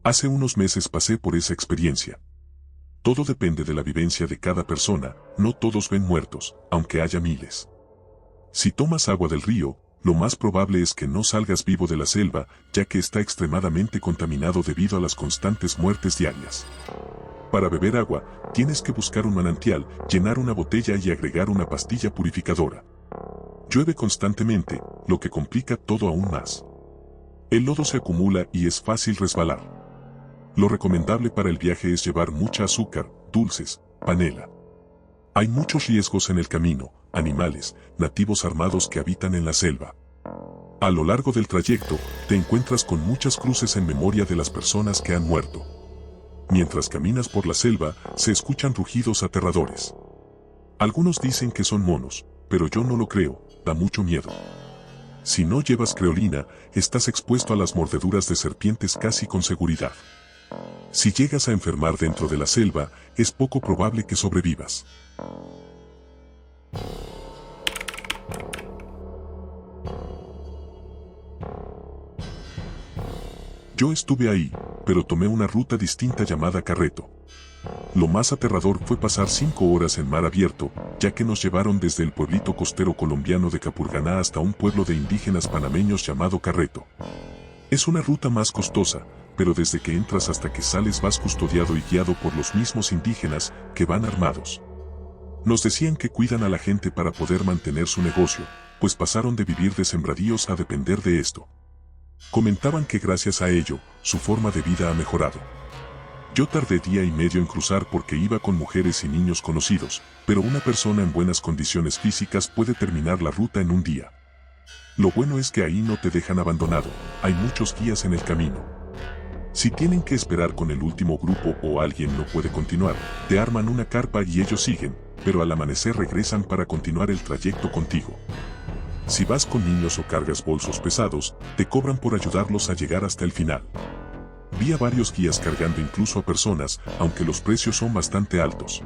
Hace unos meses pasé por esa experiencia. Todo depende de la vivencia de cada persona, no todos ven muertos, aunque haya miles. Si tomas agua del río, lo más probable es que no salgas vivo de la selva, ya que está extremadamente contaminado debido a las constantes muertes diarias. Para beber agua, tienes que buscar un manantial, llenar una botella y agregar una pastilla purificadora. Llueve constantemente, lo que complica todo aún más. El lodo se acumula y es fácil resbalar. Lo recomendable para el viaje es llevar mucha azúcar, dulces, panela. Hay muchos riesgos en el camino, animales, nativos armados que habitan en la selva. A lo largo del trayecto, te encuentras con muchas cruces en memoria de las personas que han muerto. Mientras caminas por la selva, se escuchan rugidos aterradores. Algunos dicen que son monos, pero yo no lo creo, da mucho miedo. Si no llevas creolina, estás expuesto a las mordeduras de serpientes casi con seguridad. Si llegas a enfermar dentro de la selva, es poco probable que sobrevivas. Yo estuve ahí, pero tomé una ruta distinta llamada Carreto. Lo más aterrador fue pasar 5 horas en mar abierto, ya que nos llevaron desde el pueblito costero colombiano de Capurganá hasta un pueblo de indígenas panameños llamado Carreto. Es una ruta más costosa, pero desde que entras hasta que sales vas custodiado y guiado por los mismos indígenas, que van armados. Nos decían que cuidan a la gente para poder mantener su negocio, pues pasaron de vivir de sembradíos a depender de esto. Comentaban que gracias a ello, su forma de vida ha mejorado. Yo tardé día y medio en cruzar porque iba con mujeres y niños conocidos, pero una persona en buenas condiciones físicas puede terminar la ruta en un día. Lo bueno es que ahí no te dejan abandonado, hay muchos guías en el camino. Si tienen que esperar con el último grupo o alguien no puede continuar, te arman una carpa y ellos siguen, pero al amanecer regresan para continuar el trayecto contigo. Si vas con niños o cargas bolsos pesados, te cobran por ayudarlos a llegar hasta el final. Vi a varios guías cargando incluso a personas, aunque los precios son bastante altos.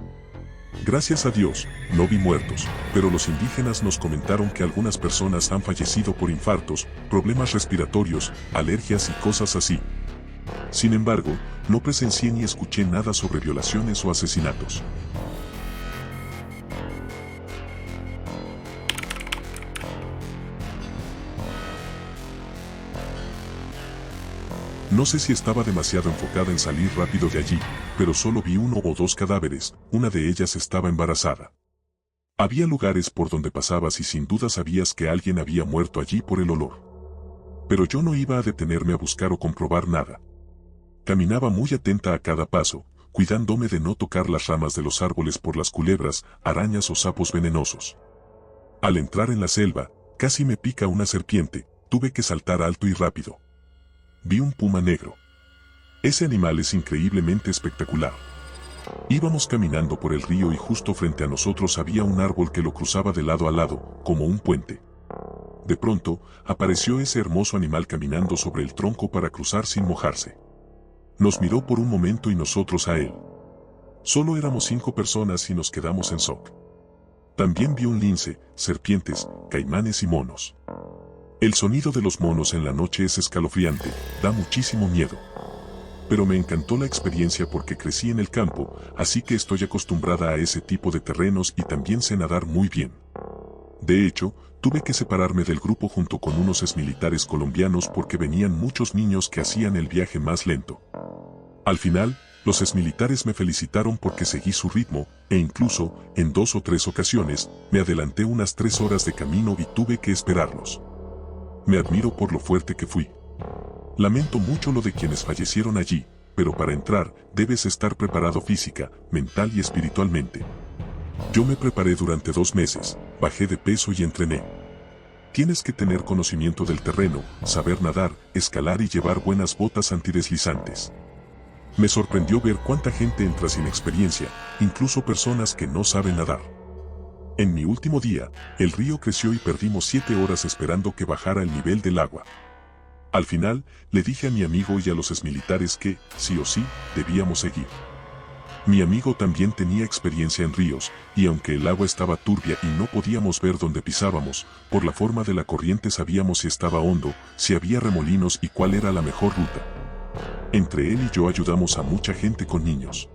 Gracias a Dios, no vi muertos, pero los indígenas nos comentaron que algunas personas han fallecido por infartos, problemas respiratorios, alergias y cosas así. Sin embargo, no presencié ni escuché nada sobre violaciones o asesinatos. No sé si estaba demasiado enfocada en salir rápido de allí, pero solo vi 1 o 2 cadáveres, una de ellas estaba embarazada. Había lugares por donde pasabas y sin duda sabías que alguien había muerto allí por el olor. Pero yo no iba a detenerme a buscar o comprobar nada. Caminaba muy atenta a cada paso, cuidándome de no tocar las ramas de los árboles por las culebras, arañas o sapos venenosos. Al entrar en la selva, casi me pica una serpiente, tuve que saltar alto y rápido. Vi un puma negro. Ese animal es increíblemente espectacular. Íbamos caminando por el río y justo frente a nosotros había un árbol que lo cruzaba de lado a lado, como un puente. De pronto, apareció ese hermoso animal caminando sobre el tronco para cruzar sin mojarse. Nos miró por un momento y nosotros a él. Solo éramos 5 personas y nos quedamos en shock. También vi un lince, serpientes, caimanes y monos. El sonido de los monos en la noche es escalofriante, da muchísimo miedo. Pero me encantó la experiencia porque crecí en el campo, así que estoy acostumbrada a ese tipo de terrenos y también sé nadar muy bien. De hecho, tuve que separarme del grupo junto con unos exmilitares colombianos porque venían muchos niños que hacían el viaje más lento. Al final, los exmilitares me felicitaron porque seguí su ritmo, e incluso, en 2 o 3 ocasiones, me adelanté unas 3 horas de camino y tuve que esperarlos. Me admiro por lo fuerte que fui. Lamento mucho lo de quienes fallecieron allí, pero para entrar, debes estar preparado física, mental y espiritualmente. Yo me preparé durante 2 meses, bajé de peso y entrené. Tienes que tener conocimiento del terreno, saber nadar, escalar y llevar buenas botas antideslizantes. Me sorprendió ver cuánta gente entra sin experiencia, incluso personas que no saben nadar. En mi último día, el río creció y perdimos 7 horas esperando que bajara el nivel del agua. Al final, le dije a mi amigo y a los exmilitares que, sí o sí, debíamos seguir. Mi amigo también tenía experiencia en ríos, y aunque el agua estaba turbia y no podíamos ver dónde pisábamos, por la forma de la corriente sabíamos si estaba hondo, si había remolinos y cuál era la mejor ruta. Entre él y yo ayudamos a mucha gente con niños.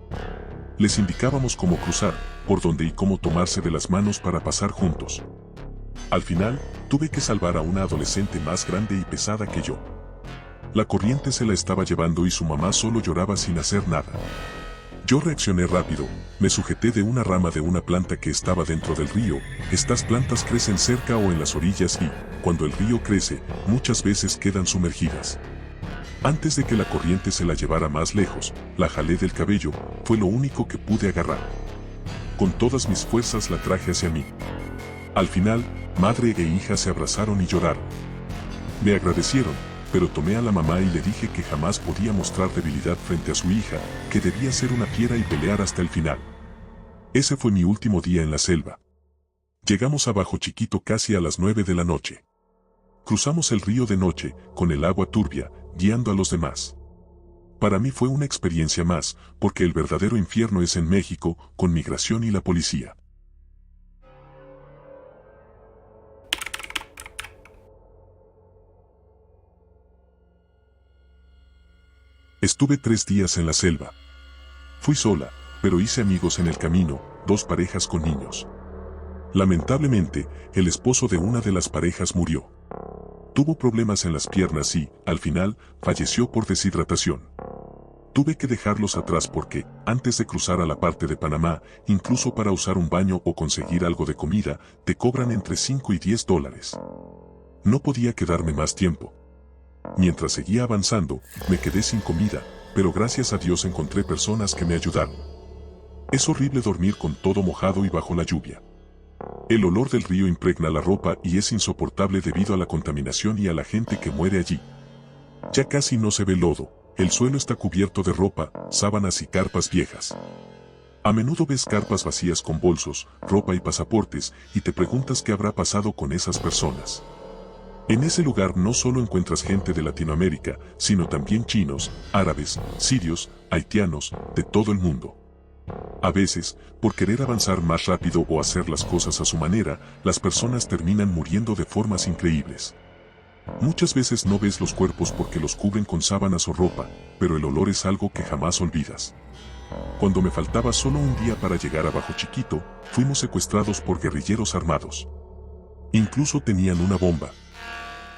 Les indicábamos cómo cruzar, por dónde y cómo tomarse de las manos para pasar juntos. Al final, tuve que salvar a una adolescente más grande y pesada que yo. La corriente se la estaba llevando y su mamá solo lloraba sin hacer nada. Yo reaccioné rápido, me sujeté de una rama de una planta que estaba dentro del río. Estas plantas crecen cerca o en las orillas y, cuando el río crece, muchas veces quedan sumergidas. Antes de que la corriente se la llevara más lejos, la jalé del cabello, fue lo único que pude agarrar. Con todas mis fuerzas la traje hacia mí. Al final, madre e hija se abrazaron y lloraron. Me agradecieron, pero tomé a la mamá y le dije que jamás podía mostrar debilidad frente a su hija, que debía ser una fiera y pelear hasta el final. Ese fue mi último día en la selva. Llegamos a Bajo Chiquito casi a las 9 de la noche. Cruzamos el río de noche, con el agua turbia, guiando a los demás. Para mí fue una experiencia más, porque el verdadero infierno es en México, con migración y la policía. Estuve 3 días en la selva. Fui sola, pero hice amigos en el camino, 2 parejas con niños. Lamentablemente, el esposo de una de las parejas murió. Tuvo problemas en las piernas y, al final, falleció por deshidratación. Tuve que dejarlos atrás porque, antes de cruzar a la parte de Panamá, incluso para usar un baño o conseguir algo de comida, te cobran entre 5 y 10 dólares. No podía quedarme más tiempo. Mientras seguía avanzando, me quedé sin comida, pero gracias a Dios encontré personas que me ayudaron. Es horrible dormir con todo mojado y bajo la lluvia. El olor del río impregna la ropa y es insoportable debido a la contaminación y a la gente que muere allí. Ya casi no se ve lodo, el suelo está cubierto de ropa, sábanas y carpas viejas. A menudo ves carpas vacías con bolsos, ropa y pasaportes, y te preguntas qué habrá pasado con esas personas. En ese lugar no solo encuentras gente de Latinoamérica, sino también chinos, árabes, sirios, haitianos, de todo el mundo. A veces, por querer avanzar más rápido o hacer las cosas a su manera, las personas terminan muriendo de formas increíbles. Muchas veces no ves los cuerpos porque los cubren con sábanas o ropa, pero el olor es algo que jamás olvidas. Cuando me faltaba solo un día para llegar a Bajo Chiquito, fuimos secuestrados por guerrilleros armados. Incluso tenían una bomba.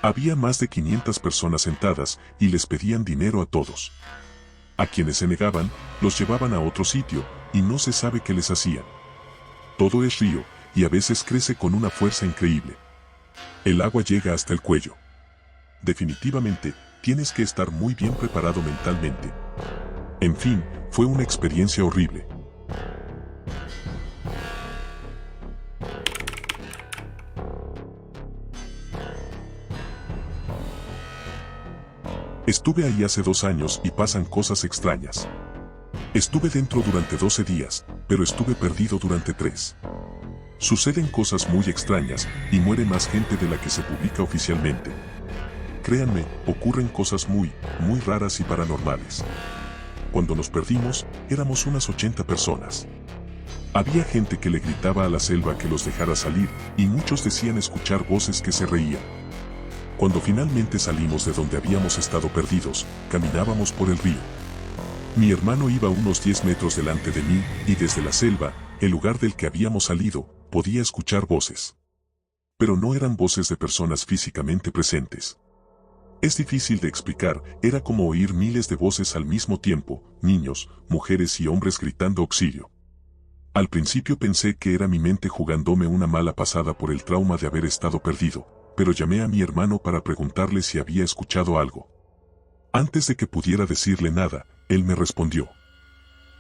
Había más de 500 personas sentadas y les pedían dinero a todos. A quienes se negaban, los llevaban a otro sitio y no se sabe qué les hacían. Todo es río y a veces crece con una fuerza increíble. El agua llega hasta el cuello. Definitivamente, tienes que estar muy bien preparado mentalmente. En fin, fue una experiencia horrible. Estuve ahí hace 2 años y pasan cosas extrañas. Estuve dentro durante 12 días, pero estuve perdido durante 3. Suceden cosas muy extrañas y muere más gente de la que se publica oficialmente. Créanme, ocurren cosas muy raras y paranormales. Cuando nos perdimos, éramos unas 80 personas. Había gente que le gritaba a la selva que los dejara salir y muchos decían escuchar voces que se reían. Cuando finalmente salimos de donde habíamos estado perdidos, caminábamos por el río. Mi hermano iba unos 10 metros delante de mí y desde la selva, el lugar del que habíamos salido, podía escuchar voces. Pero no eran voces de personas físicamente presentes. Es difícil de explicar, era como oír miles de voces al mismo tiempo, niños, mujeres y hombres gritando auxilio. Al principio pensé que era mi mente jugándome una mala pasada por el trauma de haber estado perdido, pero llamé a mi hermano para preguntarle si había escuchado algo. Antes de que pudiera decirle nada, él me respondió: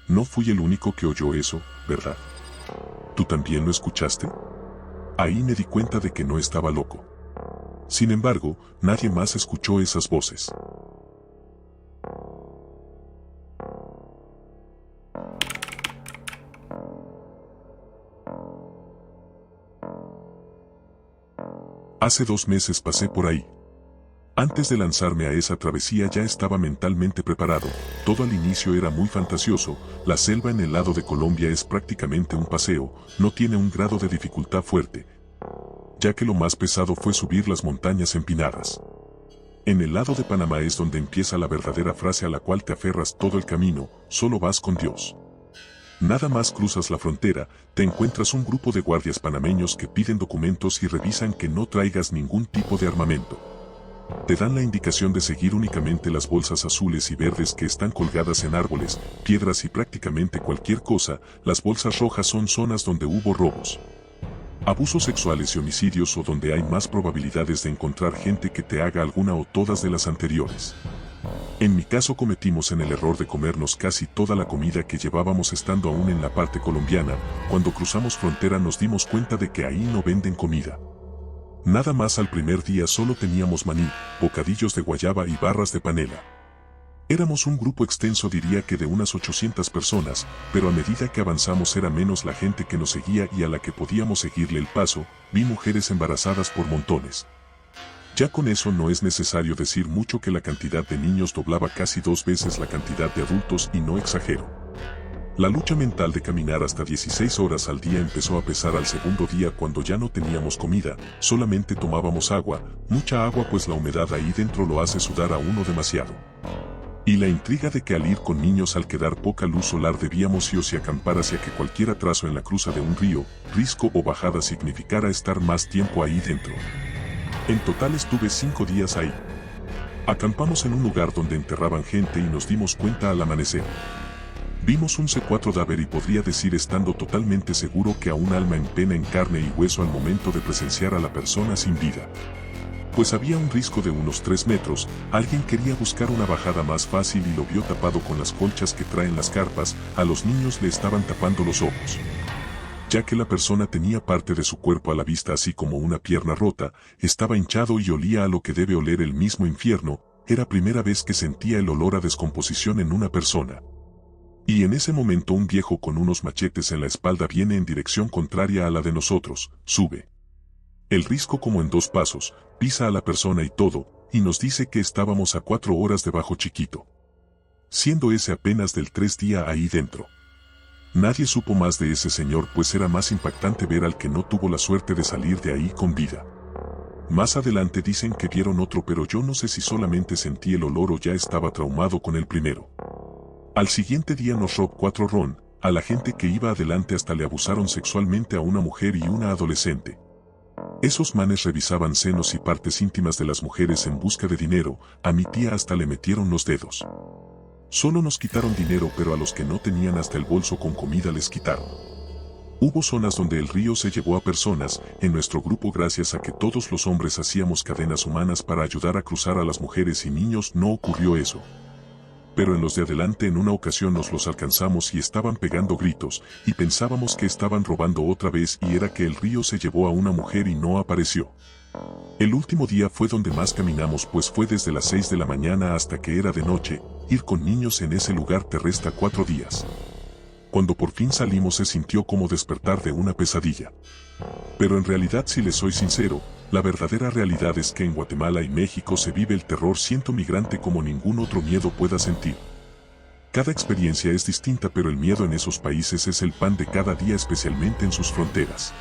no fui el único que oyó eso, ¿verdad? ¿Tú también lo escuchaste? Ahí me di cuenta de que no estaba loco. Sin embargo, nadie más escuchó esas voces. Hace 2 meses pasé por ahí. Antes de lanzarme a esa travesía ya estaba mentalmente preparado, todo al inicio era muy fantasioso, la selva en el lado de Colombia es prácticamente un paseo, no tiene un grado de dificultad fuerte, ya que lo más pesado fue subir las montañas empinadas. En el lado de Panamá es donde empieza la verdadera frase a la cual te aferras todo el camino, solo vas con Dios. Nada más cruzas la frontera, te encuentras un grupo de guardias panameños que piden documentos y revisan que no traigas ningún tipo de armamento. Te dan la indicación de seguir únicamente las bolsas azules y verdes que están colgadas en árboles, piedras y prácticamente cualquier cosa. Las bolsas rojas son zonas donde hubo robos, abusos sexuales y homicidios o donde hay más probabilidades de encontrar gente que te haga alguna o todas de las anteriores. En mi caso cometimos en el error de comernos casi toda la comida que llevábamos estando aún en la parte colombiana. Cuando cruzamos frontera nos dimos cuenta de que ahí no venden comida. Nada más al primer día solo teníamos maní, bocadillos de guayaba y barras de panela. Éramos un grupo extenso, diría que de unas 800 personas, pero a medida que avanzamos era menos la gente que nos seguía y a la que podíamos seguirle el paso. Vi mujeres embarazadas por montones. Ya con eso no es necesario decir mucho que la cantidad de niños doblaba casi 2 veces la cantidad de adultos y no exagero. La lucha mental de caminar hasta 16 horas al día empezó a pesar al segundo día cuando ya no teníamos comida, solamente tomábamos agua, mucha agua pues la humedad ahí dentro lo hace sudar a uno demasiado. Y la intriga de que al ir con niños al quedar poca luz solar debíamos sí o sí acampar hacia que cualquier atraso en la cruza de un río, risco o bajada significara estar más tiempo ahí dentro. En total estuve 5 días ahí. Acampamos en un lugar donde enterraban gente y nos dimos cuenta al amanecer. Vimos un C4 y podría decir estando totalmente seguro que a un alma en pena en carne y hueso al momento de presenciar a la persona sin vida. Pues había un risco de unos 3 metros, alguien quería buscar una bajada más fácil y lo vio tapado con las colchas que traen las carpas, a los niños le estaban tapando los ojos. Ya que la persona tenía parte de su cuerpo a la vista así como una pierna rota, estaba hinchado y olía a lo que debe oler el mismo infierno, era primera vez que sentía el olor a descomposición en una persona. Y en ese momento un viejo con unos machetes en la espalda viene en dirección contraria a la de nosotros, sube el risco como en 2 pasos, pisa a la persona y todo, y nos dice que estábamos a 4 horas de Bajo Chiquito. Siendo ese apenas del 3 día ahí dentro. Nadie supo más de ese señor pues era más impactante ver al que no tuvo la suerte de salir de ahí con vida. Más adelante dicen que vieron otro pero yo no sé si solamente sentí el olor o ya estaba traumado con el primero. Al siguiente día nos robó 4 ron, a la gente que iba adelante hasta le abusaron sexualmente a una mujer y una adolescente. Esos manes revisaban senos y partes íntimas de las mujeres en busca de dinero, a mi tía hasta le metieron los dedos. Solo nos quitaron dinero pero a los que no tenían hasta el bolso con comida les quitaron. Hubo zonas donde el río se llevó a personas, en nuestro grupo gracias a que todos los hombres hacíamos cadenas humanas para ayudar a cruzar a las mujeres y niños no ocurrió eso. Pero en los de adelante en una ocasión nos los alcanzamos y estaban pegando gritos, y pensábamos que estaban robando otra vez y era que el río se llevó a una mujer y no apareció. El último día fue donde más caminamos pues fue desde las 6 de la mañana hasta que era de noche, ir con niños en ese lugar te resta 4 días. Cuando por fin salimos se sintió como despertar de una pesadilla. Pero en realidad si les soy sincero, la verdadera realidad es que en Guatemala y México se vive el terror siento migrante como ningún otro miedo pueda sentir. Cada experiencia es distinta pero el miedo en esos países es el pan de cada día especialmente en sus fronteras.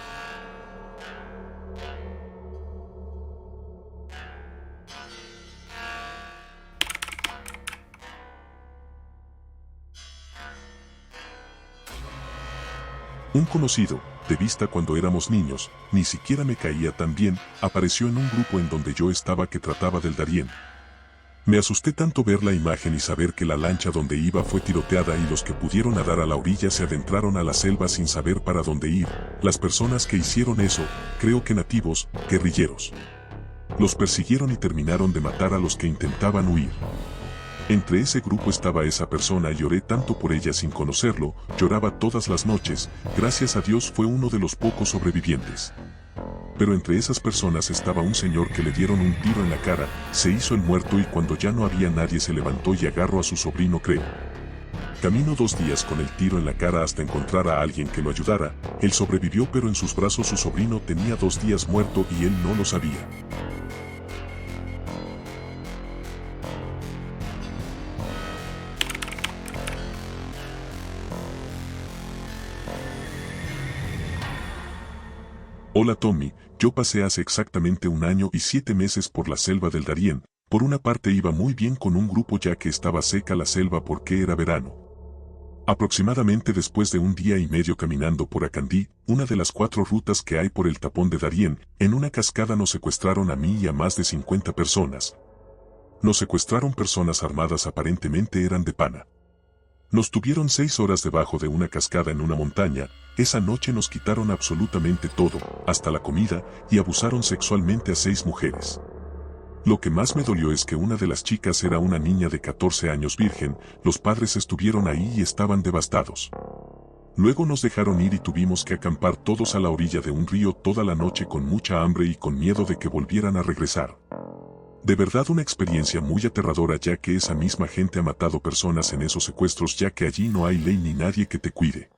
Un conocido, de vista cuando éramos niños, ni siquiera me caía tan bien, apareció en un grupo en donde yo estaba que trataba del Darién. Me asusté tanto ver la imagen y saber que la lancha donde iba fue tiroteada y los que pudieron nadar a la orilla se adentraron a la selva sin saber para dónde ir. Las personas que hicieron eso, creo que nativos, guerrilleros. Los persiguieron y terminaron de matar a los que intentaban huir. Entre ese grupo estaba esa persona y lloré tanto por ella sin conocerlo, lloraba todas las noches, gracias a Dios fue uno de los pocos sobrevivientes. Pero entre esas personas estaba un señor que le dieron un tiro en la cara, se hizo el muerto y cuando ya no había nadie se levantó y agarró a su sobrino creo. Caminó 2 días con el tiro en la cara hasta encontrar a alguien que lo ayudara, él sobrevivió pero en sus brazos su sobrino tenía 2 días muerto y él no lo sabía. Hola Tommy, yo pasé hace exactamente 1 año y 7 meses por la selva del Darién, Por una parte iba muy bien con un grupo ya que estaba seca la selva porque era verano. Aproximadamente después de un día y medio caminando por Acandí, una de las 4 rutas que hay por el tapón de Darién, en una cascada nos secuestraron a mí y a más de 50 personas. Nos secuestraron personas armadas, aparentemente eran de pana. Nos tuvieron 6 horas debajo de una cascada en una montaña. Esa noche nos quitaron absolutamente todo, hasta la comida, y abusaron sexualmente a 6 mujeres. Lo que más me dolió es que una de las chicas era una niña de 14 años virgen, los padres estuvieron ahí y estaban devastados. Luego nos dejaron ir y tuvimos que acampar todos a la orilla de un río toda la noche con mucha hambre y con miedo de que volvieran a regresar. De verdad una experiencia muy aterradora ya que esa misma gente ha matado personas en esos secuestros ya que allí no hay ley ni nadie que te cuide.